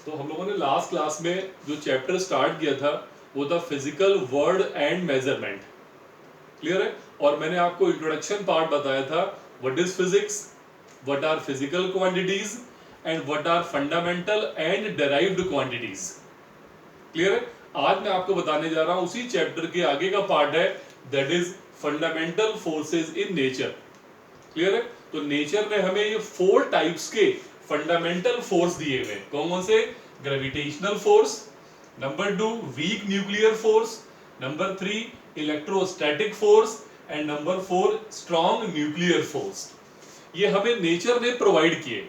तो हम लोगों ने लास्ट क्लास में जो चैप्टर स्टार्ट किया था वो था physical world and measurement. Clear है? और मैंने आपको इंट्रोडक्शन पार्ट बताया था what is physics, what are physical quantities and what are fundamental and derived quantities. Clear है? आज मैं आपको बताने जा रहा हूं उसी चैप्टर के आगे का पार्ट है, that is fundamental forces in nature. Clear है? तो नेचर ने हमें ये 4 टाइप्स के फंडामेंटल फोर्स दिए हुए। कौन से? Gravitational force, number 2 week nuclear force, number 3 electrostatic force and number 4 strong nuclear force. ये हमें नेचर ने प्रोवाइड किए।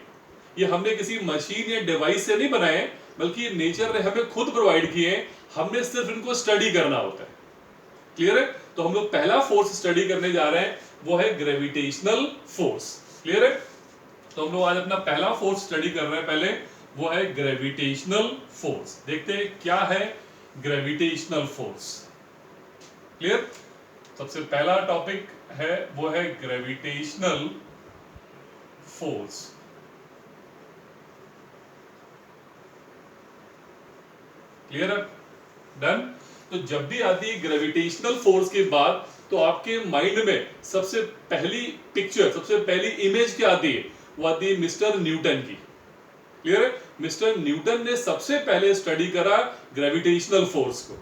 ये हमने किसी मशीन या डिवाइस से नहीं बनाए, बल्कि नेचर ने हमें खुद प्रोवाइड किए। हमने सिर्फ इनको स्टडी करना होता है। क्लियर है? तो हम लोग पहला फोर्स स्टडी करने जा रहे हैं, वो है ग्रेविटेशनल फोर्स। क्लियर है? तो हम लोग आज अपना पहला फोर्स स्टडी कर रहे हैं। पहले वो है ग्रेविटेशनल फोर्स। देखते हैं क्या है ग्रेविटेशनल फोर्स। क्लियर? सबसे पहला टॉपिक है वो है ग्रेविटेशनल फोर्स। क्लियर है? डन। तो जब भी आती है ग्रेविटेशनल फोर्स के बाद, तो आपके माइंड में सबसे पहली पिक्चर, सबसे पहली इमेज क्या आती है? वो आती है मिस्टर न्यूटन की। क्लियर है? मिस्टर न्यूटन ने सबसे पहले स्टडी करा ग्रेविटेशनल फोर्स को,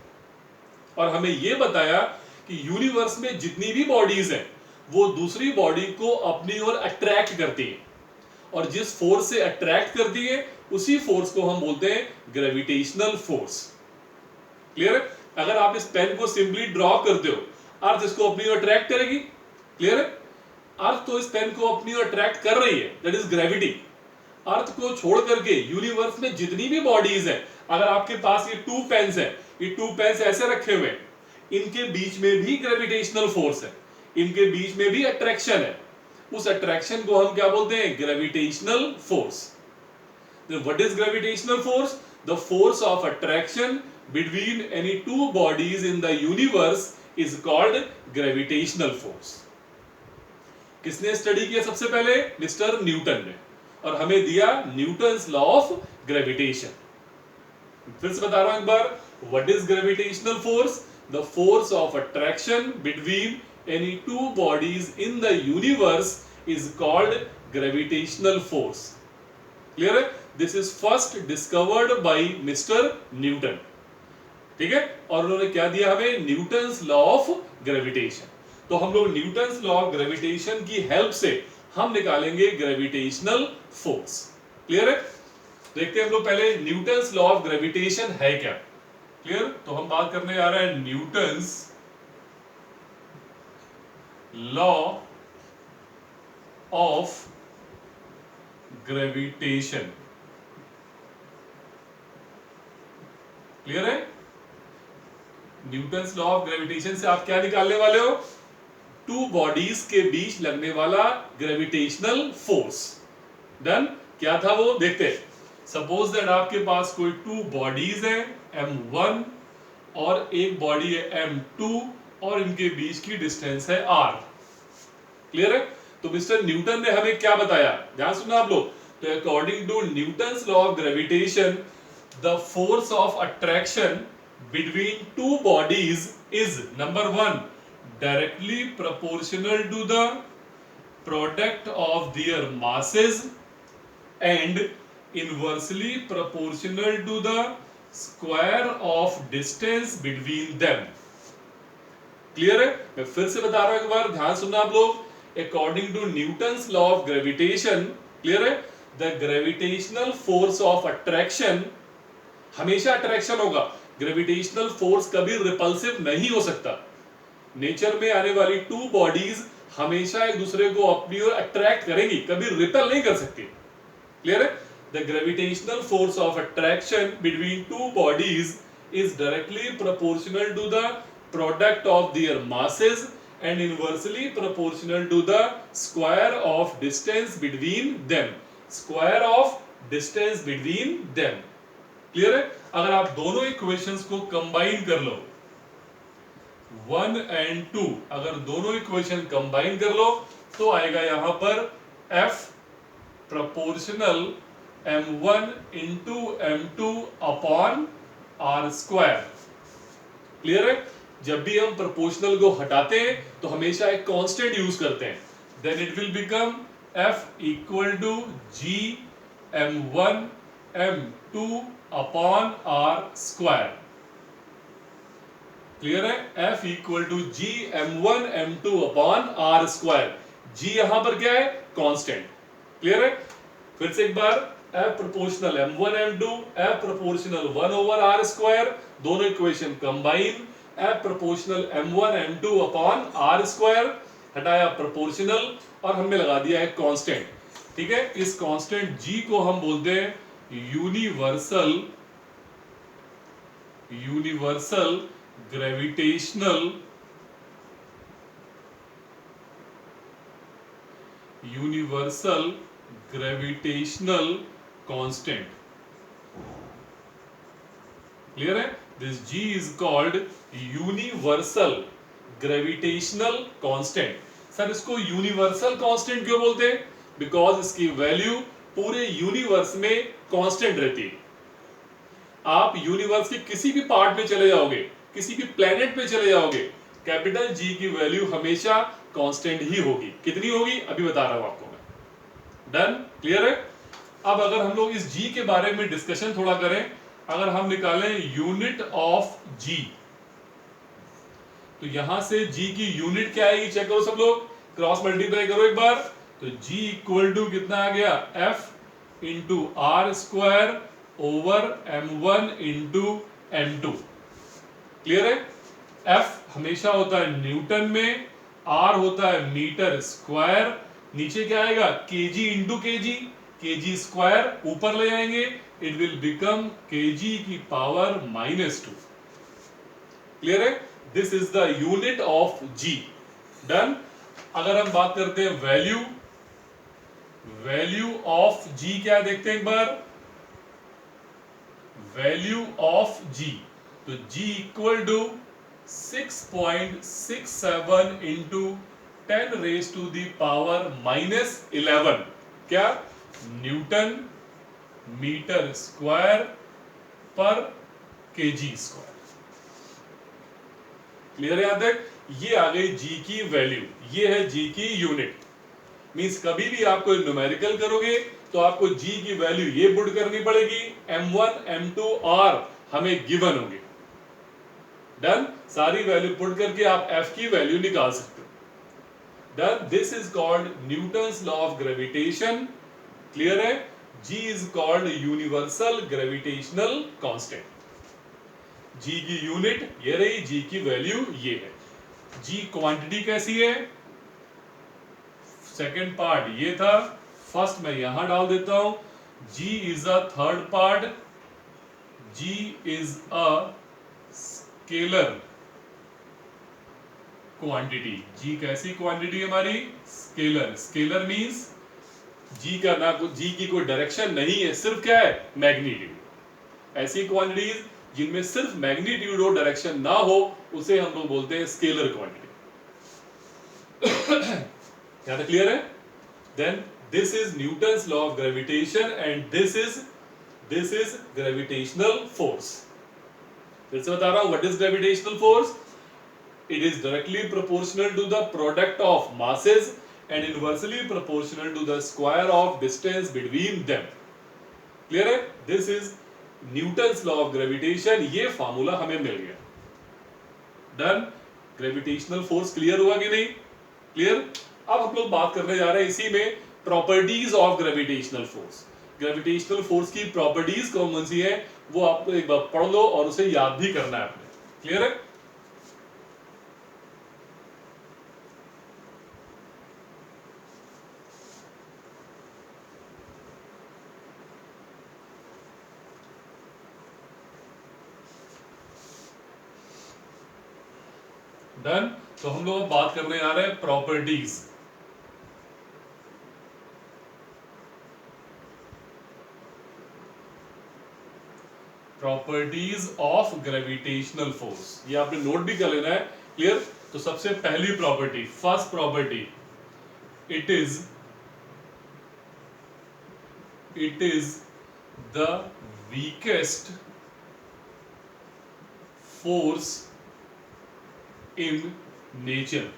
और हमें यह बताया कि यूनिवर्स में जितनी भी बॉडीज हैं वो दूसरी बॉडी को अपनी ओर अट्रैक्ट करती है, और जिस फोर्स से अट्रैक्ट करती है उसी फोर्स को हम बोलते हैं ग्रेविटेशनल फोर्स। क्लियर है? अगर आप इस पेन को सिंपली ड्रॉ करते हो, अर्थ इसको अपनी ओर अट्रैक्ट करेगी। क्लियर है? अर्थ तो इस पेन को अपनी ओर अट्रैक्ट कर रही है, दैट इज ग्रेविटी। अर्थ को छोड़ करके यूनिवर्स में जितनी भी बॉडीज हैं, अगर आपके पास ये 2 पेन्स हैं, ये 2 पेन्स ऐसे रखे हुए हैं, इनके बीच में भी ग्रेविटेशनल फोर्स है, इनके बीच में भी अट्रैक्शन है। उस अट्रैक्शन को हम क्या बोलते हैं? Gravitational force. What is gravitational force? The force of attraction between any 2 bodies in the universe is called gravitational force. किसने स्टडी किया सबसे पहले? मिस्टर न्यूटन ने, और हमें दिया न्यूटन्स लॉ ऑफ ग्रेविटेशन। फिर से बता रहा हूं एक बार, what is gravitational force? The force of attraction between any 2 bodies in the universe is called gravitational force. Clear है? This is first discovered by mister Newton. ठीक है? और उन्होंने क्या दिया हमें? Newton's law of gravitation. तो हम लोग न्यूटन्स लॉ ऑफ ग्रेविटेशन की हेल्प से हम निकालेंगे ग्रेविटेशनल फोर्स। क्लियर है? देखते हैं हम लोग पहले न्यूटन्स लॉ ऑफ ग्रेविटेशन है क्या। क्लियर? तो हम बात करने जा रहे हैं Newton's law of gravitation. Clear है? न्यूटन्स लॉ ऑफ ग्रेविटेशन से आप क्या निकालने वाले हो? 2 बॉडीज के बीच लगने वाला ग्रेविटेशनल फोर्स। डन। क्या था वो? देखते हैं। सपोज दैट आपके पास कोई 2 बॉडीज हैं, m1 और एक बॉडी है m2, और इनके बीच की डिस्टेंस है r। क्लियर है? तो मिस्टर न्यूटन ने हमें क्या बताया? ध्यान सुनना आप लोग। तो according to Newton's law of gravitation, the force of attraction between 2 bodies is number 1 directly proportional to the product of their masses and inversely proportional to the square of distance between them। Clear है? मैं फिर से बता रहा हूं एक बार, ध्यान सुनना आप लोग। According to Newton's law of gravitation, clear है, the gravitational force of attraction, हमेशा अट्रैक्शन होगा। ग्रेविटेशनल फोर्स कभी रिपल्सिव नहीं हो सकता। नेचर में आने वाली 2 बॉडीज हमेशा एक दूसरे को अपनी ओर अट्रैक्ट करेंगी, कभी रिपेल नहीं कर सकती। क्लियर है? The gravitational force of attraction between 2 bodies is directly proportional to the product of their masses and inversely proportional to the square of distance between them। square of distance between them। Clear है? अगर आप दोनों equations को combine कर लो, 1 and 2, अगर दोनों equation combine कर लो तो आएगा यहां पर F proportional m1 into m2 upon r square. Clear है? जब भी हम प्रोपोर्शनल को हटाते हैं तो हमेशा एक कांस्टेंट यूज करते हैं, then it will become f equal to g m1 m2 upon r square. Clear है? f equal to g m1 m2 upon r square. g यहां पर क्या है? कांस्टेंट। क्लियर है? फिर से एक बार, f proportional m1 m2, f proportional 1 over r square, दोनों equation combine, f proportional m1 m2 upon r square, हटाया प्रोपोर्शनल और हमने लगा दिया है कांस्टेंट। ठीक है? इस कांस्टेंट g को हम बोलते हैं यूनिवर्सल ग्रेविटेशनल कांस्टेंट। क्लियर है? This g is called universal gravitational constant. Sir इसको यूनिवर्सल कांस्टेंट क्यों बोलते हैं? बिकॉज इसकी वैल्यू पूरे यूनिवर्स में कांस्टेंट रहती है। आप यूनिवर्स के किसी भी पार्ट में चले जाओगे, किसी भी प्लेनेट पे चले जाओगे, कैपिटल जी की वैल्यू हमेशा कांस्टेंट ही होगी। कितनी होगी अभी बता रहा हूं आपको मैं। डन? क्लियर है? अब अगर हम लोग इस जी के बारे में डिस्कशन थोड़ा करें, अगर हम निकालें यूनिट ऑफ जी, तो यहां से जी की यूनिट क्या आएगी? चेक करो सब लोग, क्रॉस मल्टीप्लाई करो एक बार। तो जी इक्वल टू कितना आ गया? F into R square over m1 into m2। Clear है? F हमेशा होता है न्यूटन में, R होता है मीटर स्क्वायर, नीचे क्या आएगा? kg इंटू kg स्क्वायर, ऊपर ले आएंगे, इट विल बिकम kg की पावर -2। क्लियर है? This is the unit of G। Done? अगर हम बात करते हैं वैल्यू ऑफ G क्या देखते हैं एक बार। वैल्यू ऑफ G, तो G equal to 6.67 into 10 raise to the power -11, क्या? न्यूटन मीटर स्क्वायर पर केजी स्क्वायर। क्लियर है यहां तक? ये आ गई G की वैल्यू, ये है G की यूनिट। मींस कभी भी आप कोई न्यूमेरिकल करोगे तो आपको G की वैल्यू ये पुट करनी पड़ेगी, m1 m2 r हमें गिवन होंगे। डन? सारी वैल्यू पुट करके आप f की वैल्यू निकाल सकते हो। Done? This is called Newton's law of gravitation. Clear है? G is called universal gravitational constant. G की यूनिट ये रही, G की वैल्यू ये है। G क्वांटिटी कैसी है? सेकेंड पार्ट ये था, फर्स्ट मैं यहां डाल देता हूं। G is a third part, G is a scalar quantity. G कैसी क्वांटिटी है हमारी? स्केलर। स्केलर मींस G का ना G की कोई डायरेक्शन नहीं है, सिर्फ क्या है? मैग्नीट्यूड। ऐसी क्वांटिटीज जिनमें सिर्फ मैग्नीट्यूड हो, डायरेक्शन ना हो, उसे हम लोग बोलते हैं स्केलर क्वांटिटी। क्या क्लियर है? Then this is Newton's law of gravitation and this is gravitational force. फिर से बता रहा हूं, what is gravitational force? It is directly proportional to the product of masses and inversely proportional to the square of distance between them. Clear है? This is Newton's law of gravitation. ये formula हमें मिल गया। Done? Gravitational force clear हुआ कि नहीं? Clear? अब हम लोग बात करने जा रहे हैं इसी में properties of gravitational force. Gravitational force की प्रॉपर्टीज कौन कौन सी है वो आपको एक बार पढ़ लो और उसे याद भी करना है आपने। क्लियर है? डन? तो हम लोग बात करने जा रहे हैं properties. Properties of gravitational force, ये आपने नोट भी कर लेना है। क्लियर? तो सबसे पहली property, first property, it is the weakest force in nature.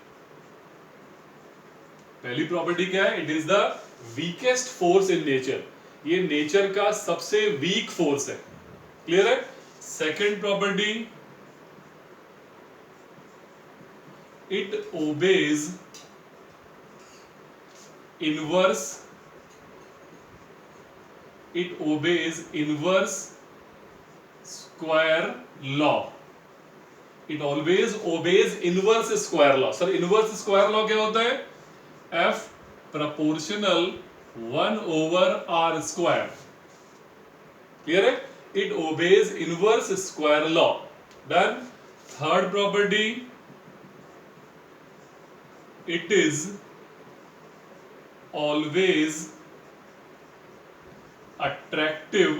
पहली प्रॉपर्टी क्या है? It is the weakest force in nature. ये नेचर का सबसे वीक फोर्स है। क्लियर है? Second property, it obeys inverse, it obeys inverse square law. It always obeys inverse square law. Sir inverse square law क्या होता है? F proportional 1 over R square। Clear है? It obeys inverse square law। Done। Third property, it is always attractive,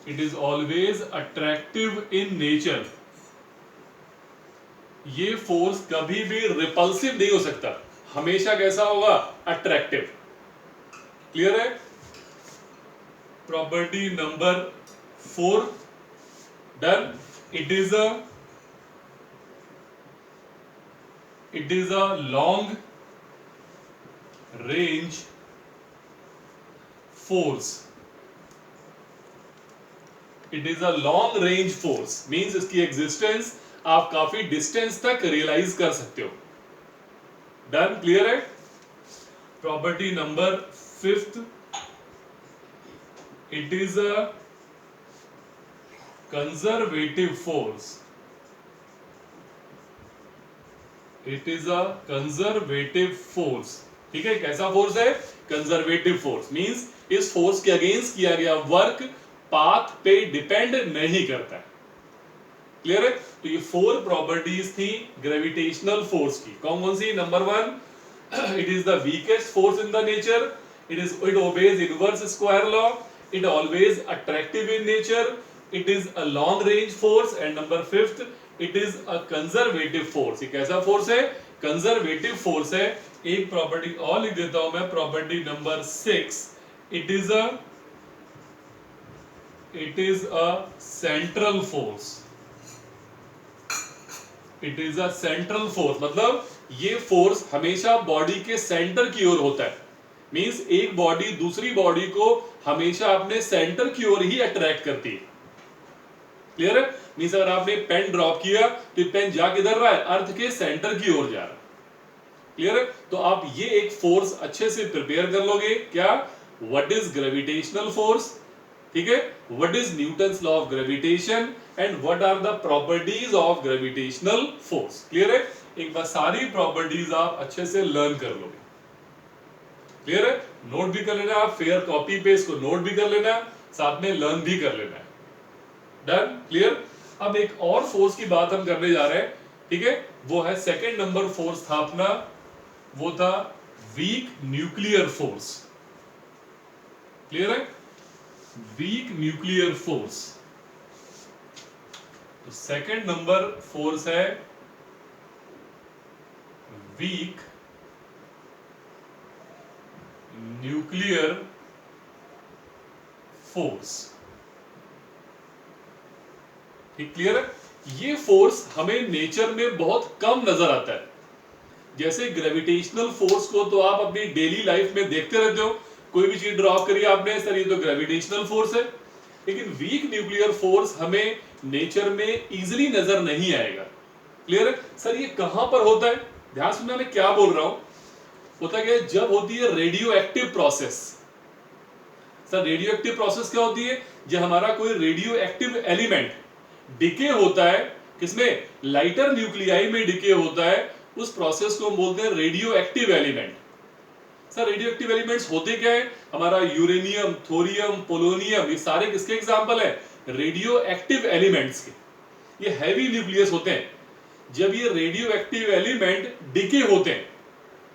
it is always attractive in nature। ये force कभी भी repulsive नहीं हो सकता, हमेशा कैसा होगा? अट्रैक्टिव। क्लियर है? Property number 4, done. It is a long range force. It is a long range force means इसकी एग्जिस्टेंस आप काफी डिस्टेंस तक रियलाइज कर सकते हो। डन। क्लियर है? Property number 5, it is a conservative force. It is a conservative force. ठीक है? कैसा फोर्स है? कंजर्वेटिव फोर्स मींस इस फोर्स के अगेंस्ट किया गया वर्क पाथ पे डिपेंड नहीं करता है। क्लियर है? तो ये 4 प्रॉपर्टीज थी ग्रेविटेशनल फोर्स की। कौन कौन सी? Number 1, it is the weakest force in the nature, it obeys inverse square law, it always attractive in nature, it is a long range force, and number 5, it is a conservative force. ये कैसा force है? Conservative force है। एक property और लिख देता हूं मैं, property number 6, it is a central force. It is a central force मतलब ये फोर्स हमेशा बॉडी के सेंटर की ओर होता है। मींस एक बॉडी दूसरी बॉडी को हमेशा अपने सेंटर की ओर ही अट्रैक्ट करती है। क्लियर है? मींस अगर आपने पेन ड्रॉप किया तो पेन जा किधर रहा है? अर्थ के सेंटर की ओर जा रहा है। क्लियर है? तो आप ये एक फोर्स अच्छे से प्रिपेयर कर लोगे। क्या? What is gravitational force? ठीक है? What is Newton's law of gravitation and what are the properties of gravitational force. Clear है? एक बार सारी प्रॉपर्टीज आप अच्छे से लर्न कर लोगे। क्लियर है? नोट भी कर लेना, आप फेयर कॉपी पे इसको नोट भी कर लेना, साथ में लर्न भी कर लेना है। डन। क्लियर? अब एक और फोर्स की बात हम करने जा रहे हैं। ठीक है? वो है सेकेंड नंबर फोर्स था अपना, वो था वीक न्यूक्लियर फोर्स। क्लियर है? Week nuclear force. तो सेकेंड नंबर फोर्स है वीक न्यूक्लियर फोर्स। ठीक? क्लियर है? ये फोर्स हमें नेचर में बहुत कम नजर आता है। जैसे ग्रेविटेशनल फोर्स को तो आप अपनी डेली लाइफ में देखते रहते हो, कोई भी चीज ड्रॉप करिए आपने, सर ये तो ग्रेविटेशनल फोर्स है। लेकिन वीक न्यूक्लियर फोर्स हमें नेचर में इजीली नजर नहीं आएगा। क्लियर है? सर ये कहां पर होता है? ध्यान सुनना मैं क्या बोल रहा हूं। होता क्या है? जब होती है radio active process. Sir radio active process क्या होती है? जब हमारा कोई रेडियो एक्टिव एलिमेंट डिके होता है, किसमें? लाइटर न्यूक्लियाई में डिके होता है, उस प्रोसेस को हम बोलते हैं radio active element. Sir radio active elements होते क्या है? हमारा यूरेनियम, थोरियम, पोलोनियम, ये सारे किसके एग्जांपल है? रेडियो एक्टिव एलिमेंट्स के। ये हैवी न्यूक्लियस होते हैं। जब ये रेडियो एक्टिव एलिमेंट डिके होते हैं,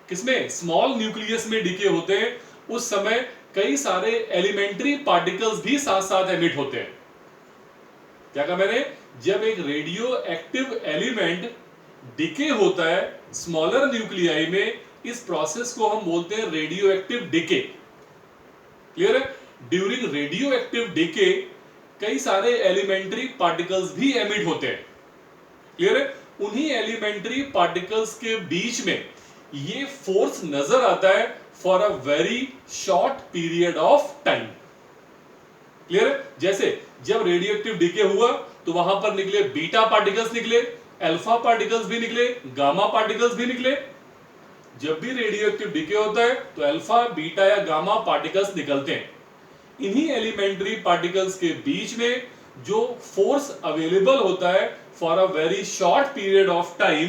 किसमें? स्मॉल न्यूक्लियस में डिके होते हैं, उस समय कई सारे एलिमेंट्री पार्टिकल्स भी साथ साथ एमिट होते हैं। क्या कहा मैंने? जब एक रेडियो एक्टिव एलिमेंट डिके होता है स्मॉलर न्यूक्लियाई में, इस प्रोसेस को हम बोलते हैं रेडियो एक्टिव डिके। क्लियर है? ड्यूरिंग रेडियो एक्टिव डीके कई सारे एलिमेंट्री पार्टिकल्स भी एमिट होते हैं। क्लियर है? उन्हीं एलिमेंट्री पार्टिकल्स के बीच में ये फोर्स नजर आता है for a very short period of time. Clear है? जैसे जब रेडियो एक्टिव डीके हुआ तो वहां पर निकले बीटा पार्टिकल्स निकले, अल्फा पार्टिकल्स भी निकले, गामा पार्टिकल्स भी निकले। जब भी रेडियो एक्टिव डीके होता है तो अल्फा, बीटा या गामा पार्टिकल्स निकलते हैं। इन्हीं एलिमेंट्री पार्टिकल्स के बीच में जो फोर्स अवेलेबल होता है for a very short period of time,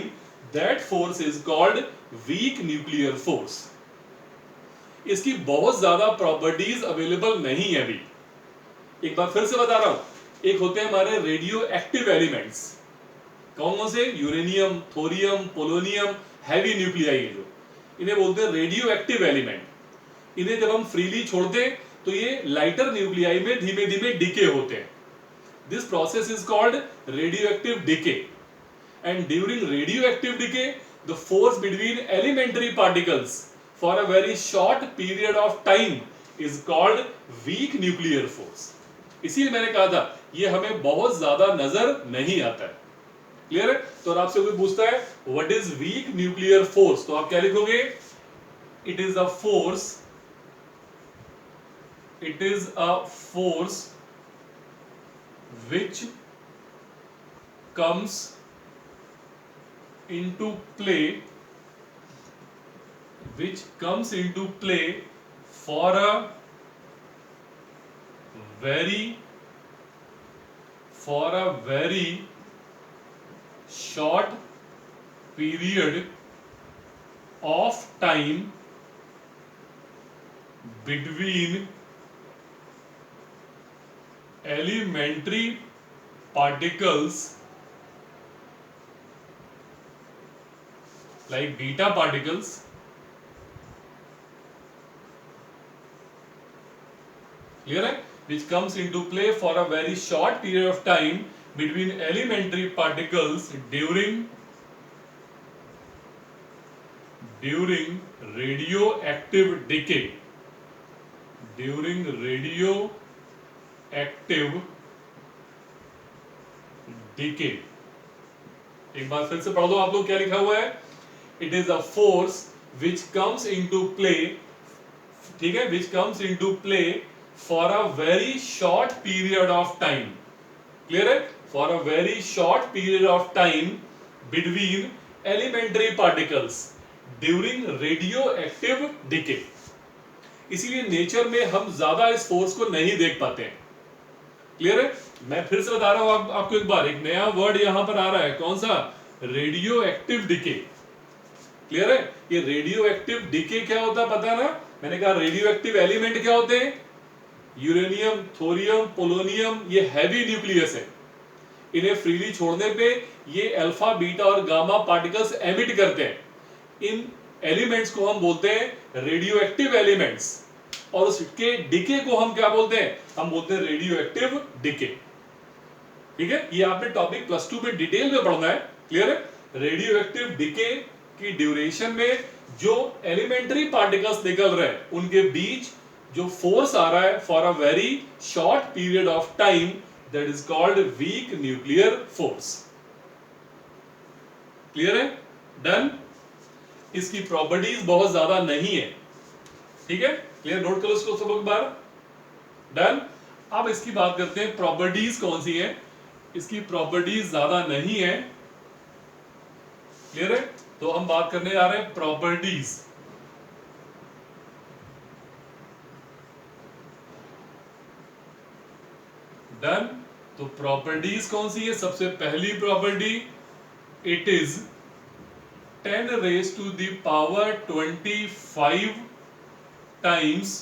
that force is called weak nuclear force. इसकी बहुत ज्यादा प्रॉपर्टीज अवेलेबल नहीं है अभी। एक बार फिर से बता रहा हूं, एक होते हैं हमारे रेडियो एक्टिव एलिमेंट्स। कौन से? Uranium, thorium, polonium, heavy nuclei, जो इन्हें बोलते हैं रेडियो एक्टिव एलिमेंट। इन्हें जब हम फ्रीली छोड़ते हैं तो ये लाइटर न्यूक्लियाई में धीमे धीमे डिके होते हैं। This process is called radioactive decay, and during radioactive decay the force between elementary particles for a very short period of time is called weak nuclear force. इसीलिए मैंने कहा था ये हमें बहुत ज्यादा नजर नहीं आता है। क्लियर है? तो आपसे कोई पूछता है what is weak nuclear force, तो आप क्या लिखोगे? It is a force, it is a force which comes into play for a very short period of time between elementary particles like beta particles clear है, which comes into play for a very short period of time between elementary particles during radioactive decay, एक बार फिर से पढ़ दो आप लोग, क्या लिखा हुआ है? It is a force which comes into play, ठीक है, which comes into play for a very short period of time. Clear है? For a very short period of time between elementary particles during radioactive decay. इसीलिए nature में हम ज्यादा इस force को नहीं देख पाते हैं। क्लियर है? मैं फिर से बता रहा हूं आपको एक बार, एक नया वर्ड यहां पर आ रहा है, कौन सा? Radio active decay. क्लियर है? ये रेडियो एक्टिव डिके क्या होता है पता है ना? मैंने कहा रेडियो एक्टिव एलिमेंट क्या होते हैं? यूरेनियम, थोरियम, पोलोनियम, ये हैवी न्यूक्लियस है। इन्हें फ्रीली छोड़ने पे ये अल्फा, बीटा और गामा पार्टिकल्स एमिट करते हैं। इन एलिमेंट्स को हम बोलते हैं रेडियो एक्टिव एलिमेंट्स, और उसके डिके को हम क्या बोलते हैं? हम बोलते हैं रेडियो एक्टिव डिके। ठीक है? ये आपने टॉपिक +2 में डिटेल में पढ़ना है। क्लियर है? रेडियो एक्टिव डिके की ड्यूरेशन में जो एलिमेंट्री पार्टिकल्स निकल रहे हैं उनके बीच जो फोर्स आ रहा है for a very short period of time, that is called weak nuclear force. Clear है? डन? इसकी प्रॉपर्टीज बहुत ज्यादा नहीं है। ठीक है? क्लियर? नोट करो इसको सब लोग एक बार। डन? अब इसकी बात करते हैं प्रॉपर्टीज कौन सी है। इसकी प्रॉपर्टीज ज्यादा नहीं है। क्लियर है? तो हम बात करने जा रहे हैं प्रॉपर्टीज। डन? तो प्रॉपर्टीज कौन सी है? सबसे पहली property, it is 10 raised to the power 25 times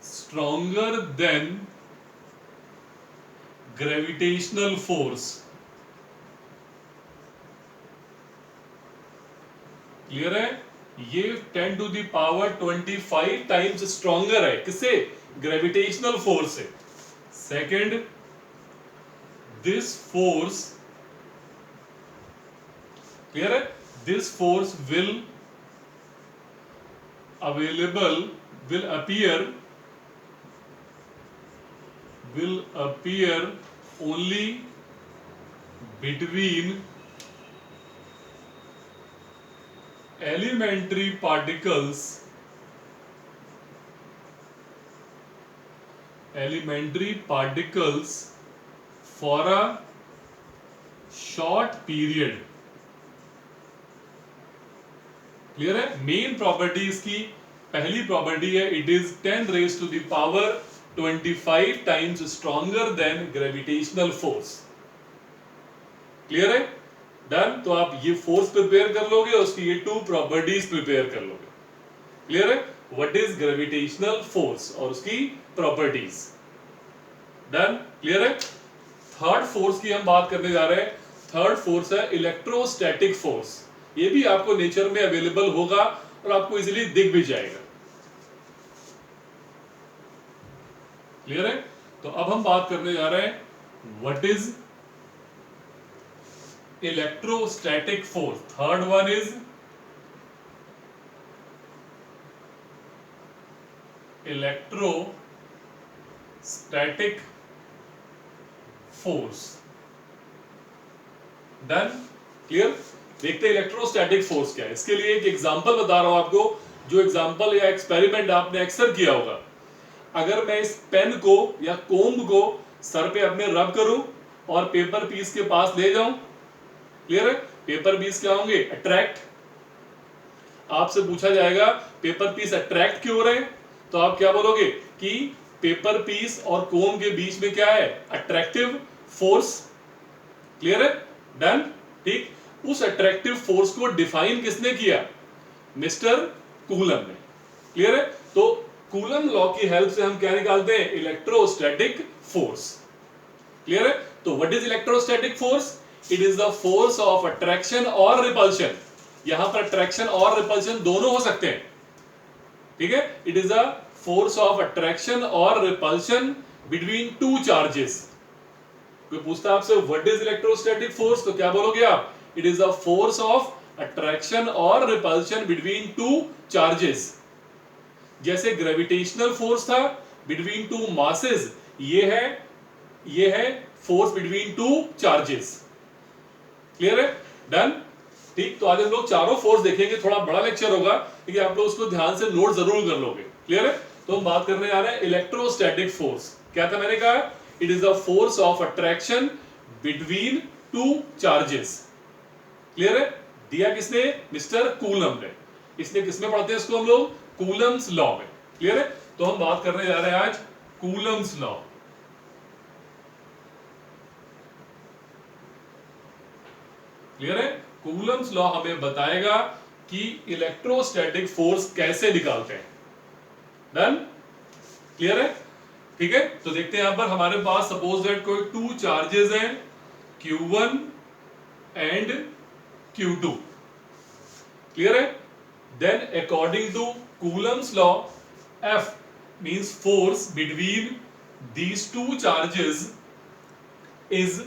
stronger than gravitational force। Clear है? ये 10 to the power 25 times stronger है, किससे? ग्रेविटेशनल फोर्स से। सेकेंड, दिस फोर्स, क्लियर है, this force will available will appear only between elementary particles for a short period. Clear है? Main property इसकी पहली property है, it is 10 raised to the power 25 times stronger than gravitational force. Clear है? Done. तो आप ये force prepare कर लोगे और उसकी ये 2 प्रॉपर्टीज प्रिपेयर कर लोगे. क्लियर है? व्हाट इज ग्रेविटेशनल फोर्स और उसकी प्रॉपर्टीज. डन. क्लियर है? थर्ड फोर्स की हम बात करने जा रहे हैं. थर्ड फोर्स है इलेक्ट्रोस्टैटिक फोर्स. ये भी आपको नेचर में अवेलेबल होगा और आपको इजीली दिख भी जाएगा. क्लियर है? तो अब हम बात करने जा रहे हैं what is electrostatic force. Third one is electrostatic force. Done. Clear? देखते हैं इलेक्ट्रोस्टैटिक फोर्स क्या है. इसके लिए एक एग्जांपल बता रहा हूं आपको, जो एग्जांपल या एक्सपेरिमेंट आपने अक्सर किया होगा. अगर मैं इस पेन को या कोम्ब को सर पे अपने रब करूं और पेपर पीस के पास ले जाऊं, क्लियर है? पेपर पीस क्या होंगे? अट्रैक्ट. आपसे पूछा जाएगा पेपर पीस अट्रैक्ट क्यों हो रहे हैं, तो आप क्या बोलोगे कि पेपर पीस और कोम्ब के बीच में क्या है? Attractive force. क्लियर है? डन. ठीक. उस अट्रैक्टिव फोर्स को डिफाइन किसने किया? मिस्टर कूलम ने. क्लियर है? तो कूलम लॉ की हेल्प से हम क्या निकालते हैं? Electrostatic force. क्लियर है? तो what is electrostatic force? It is the force of attraction और रिपल्शन. यहां पर अट्रैक्शन और रिपल्शन दोनों हो सकते हैं. ठीक है? It is the force of attraction और रिपल्शन बिटवीन 2 चार्जेस. कोई पूछता है आपसे व्हाट इज इलेक्ट्रोस्टैटिक फोर्स, तो क्या बोलोगे आप? It is the force of attraction और रिपल्शन बिटवीन 2 चार्जेस. जैसे ग्रेविटेशनल फोर्स था बिटवीन 2 मासेस, ये है फोर्स बिटवीन 2 चार्जेस. क्लियर है? डन. ठीक. तो आज हम लोग चारों फोर्स देखेंगे. थोड़ा बड़ा लेक्चर होगा, लेकिन आप लोग उसको ध्यान से नोट जरूर कर लोगे. क्लियर है? तो हम बात करने जा रहे हैं इलेक्ट्रोस्टैटिक फोर्स. क्या था मैंने कहा? It is the force of attraction between 2 charges. Clear है? दिया किसने? मिस्टर कूलम ने. इसने किसमें पढ़ते हैं इसको हम लोग? कूलम्स लॉ में. क्लियर है? तो हम बात करने जा रहे हैं आज कूलम्स लॉ. क्लियर है? कूलम्स लॉ हमें बताएगा कि इलेक्ट्रोस्टैटिक फोर्स कैसे निकालते हैं. डन. क्लियर है? ठीक है? तो देखते हैं यहां पर हमारे पास सपोज दैट कोई 2 चार्जेस हैं, Q1 एंड Q2. क्लियर है? Then according to Coulomb's law, F means force between these 2 charges is,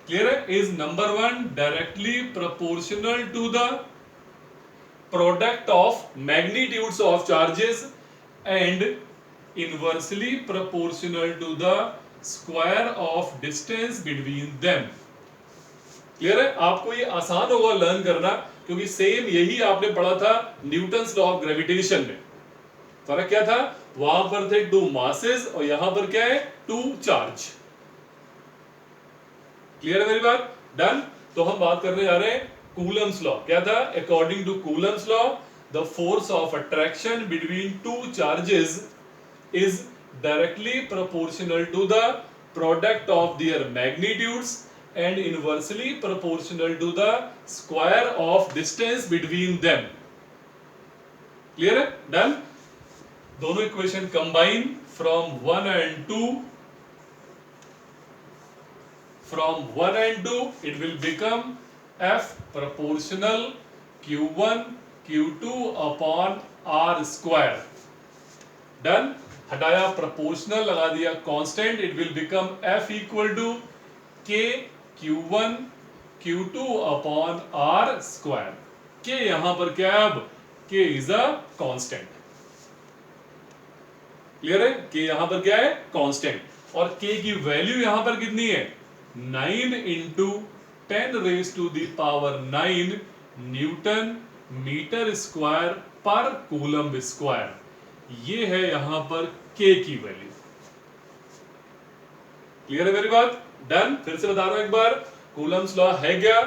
clear है? Is number 1 directly proportional to the product of magnitudes of charges and inversely proportional to the square of distance between them. Clear है? आपको ये आसान होगा learn करना, क्योंकि same यही आपने पढ़ा था न्यूटन्स लॉ ऑफ ग्रेविटेशन में. फर्क क्या था? वहां पर थे 2 मासेस और यहां पर क्या है? 2 चार्ज. क्लियर है मेरी बात? डन. तो हम बात करने जा रहे हैं कूलम्स लॉ. क्या था? According to Coulomb's law, the force of attraction between 2 charges is directly proportional to the product of their magnitudes and inversely proportional to the square of distance between them. Clear है? Done. दोनों equation combine from 1 and 2. From 1 and 2 it will become F proportional Q1 Q2 upon R square. Done. हटाया proportional, लगा दिया constant. It will become F equal to K Q1 Q2 upon R square. K यहां पर क्या है? अब K is a constant. Clear है? K यहां पर क्या है? कांस्टेंट, और के की वैल्यू यहां पर कितनी है? 9 इंटू 10⁻⁹ न्यूटन मीटर स्क्वायर पर कूलम स्क्वायर। ये है यहां पर के की वैल्यू। क्लियर है मेरी बात? डन। फिर से बता रहा हूं एक बार, कूलम्स लॉ है क्या?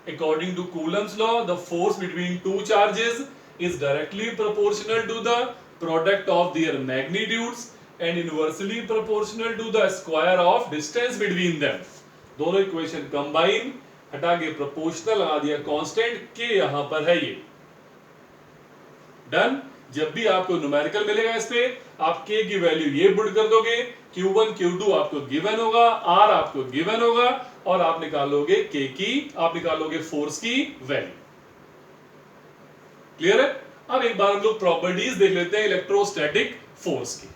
According to Coulomb's law, the force between two charges is directly proportional to the product of their magnitudes and inversely proportional to the square of distance between them। दोनों equation combine, हटा के proportional लगा दिया, constant के यहां पर है ये। डन। जब भी आपको न्यूमेरिकल मिलेगा इस पे, आप के की वैल्यू ये पुट कर दोगे, Q1 Q2 आपको गिवन होगा, R आपको गिवन होगा, और आप निकालोगे के की, आप निकालोगे फोर्स की वैल्यू। क्लियर है? अब एक बार हम लोग प्रॉपर्टीज देख लेते हैं इलेक्ट्रोस्टैटिक फोर्स की।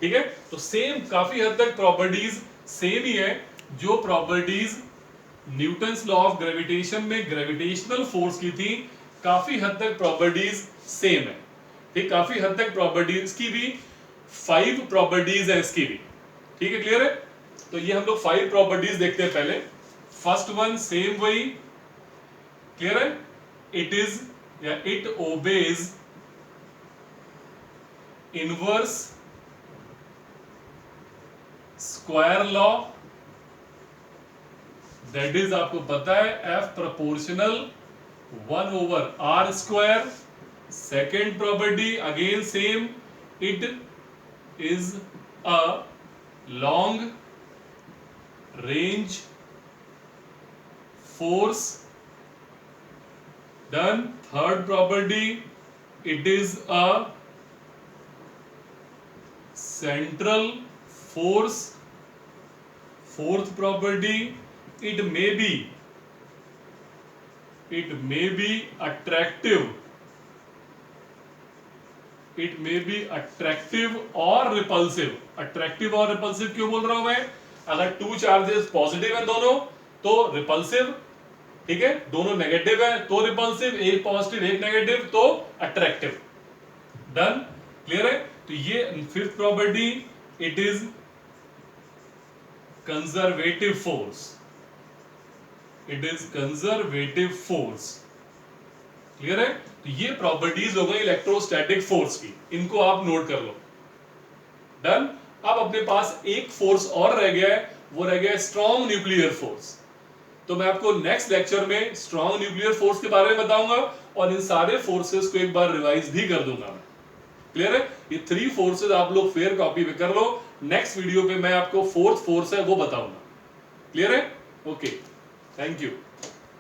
ठीक है? तो सेम, काफी हद तक प्रॉपर्टीज सेम ही है। जो properties Newton's law of gravitation में ग्रेविटेशनल फोर्स की थी, काफी हद तक प्रॉपर्टीज सेम है। ठीक, काफी हद तक प्रॉपर्टीज की भी 5 प्रॉपर्टीज है इसकी भी। ठीक है? क्लियर है? तो ये हम लोग 5 प्रॉपर्टीज देखते हैं पहले। फर्स्ट वन सेम वही, क्लियर है? इट इज या it obeys inverse square law, that is आपको पता है F proportional 1/r²। Second property again same, it is a long range force. Done. Third property, it is a central force. Fourth property, it may be attractive, it may be attractive और repulsive। attractive और repulsive क्यों बोल रहा हूं मैं? अगर two charges positive है दोनों तो रिपल्सिव, ठीक है? दोनों नेगेटिव है तो रिपल्सिव, एक पॉजिटिव एक नेगेटिव तो अट्रैक्टिव। डन। क्लियर है? तो ये fifth property, it is conservative force, it is conservative force. Clear है? तो ये प्रॉपर्टीज हो गई इलेक्ट्रोस्टैटिक फोर्स की, इनको आप नोट कर लो। डन। अब अपने पास एक फोर्स और रह गया है, वो रह गया स्ट्रॉन्ग न्यूक्लियर फोर्स। तो मैं आपको नेक्स्ट लेक्चर में स्ट्रॉन्ग न्यूक्लियर फोर्स के बारे में बताऊंगा, और इन सारे फोर्सेस को एक बार रिवाइज भी कर दूंगा मैं। क्लियर है? ये 3 फोर्सेस आप लोग फेयर कॉपी पे कर लो। नेक्स्ट वीडियो पे मैं आपको फोर्थ फोर्स है वो बताऊंगा। क्लियर है? Okay, thank you.